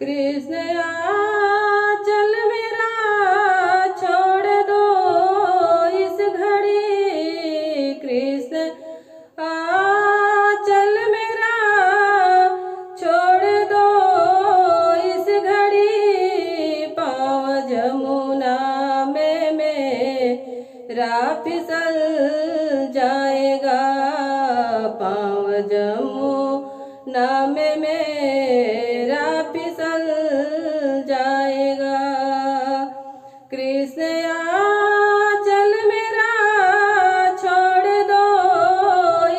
कृष्ण आंचल मेरा छोड़ दो इस घड़ी। कृष्ण आंचल मेरा छोड़ दो इस घड़ी। पाँव जमुना में मेरा फिसल जाएगा। पाँव जमुना में मेरा फिसल जाएगा। कृष्ण आंचल मेरा छोड़ दो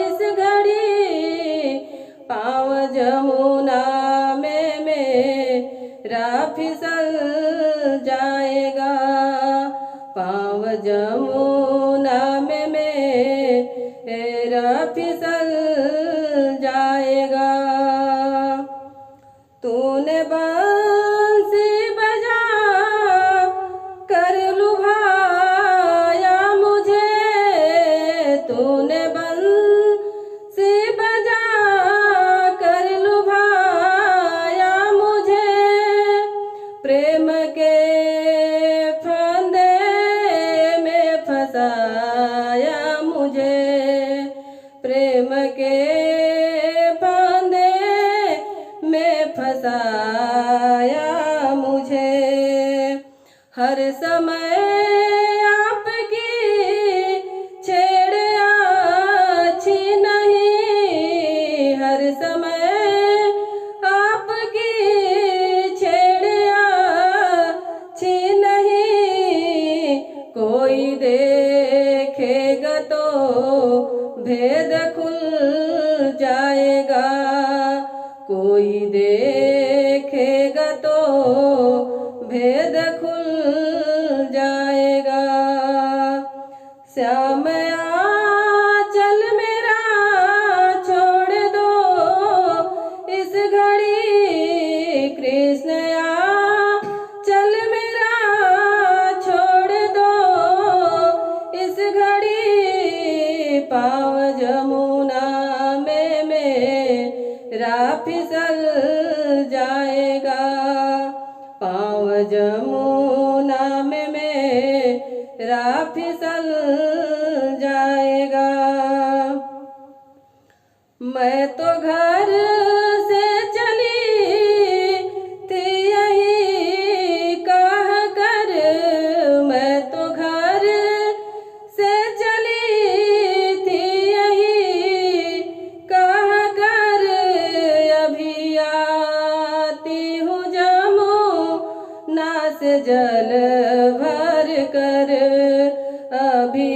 इस घड़ी। पाँव जमुना में मेरा फिसल जाएगा। पाँव जमुना में मेरा फिसल जाएगा। तूने बंसी बजा कर लुभाया मुझे। तूने बंसी बजा कर लुभाया मुझे। प्रेम के फंदे में फंसाया मुझे। प्रेम के फंदे में फंसाया मुझे। हर समय आपकी छेड़ अच्छी नहीं। हर समय आपकी छेड़ अच्छी नहीं। कोई देखेगा तो भेद खुल जाएगा। कोई देखेगा तो भेद खुल जाएगा। श्याम आंचल मेरा छोड़ दो इस घड़ी। कृष्ण आंचल मेरा छोड़ दो इस घड़ी। पाँव जमुना में मेरा फिसल जाएगा। पाँव जमुना में मेरा फिसल जाएगा। मैं तो घर से चली थी यही कह कर। मैं तो घर से चली थी यही कह कर। अभी आती हूँ जमुना से जल भर कर। अभी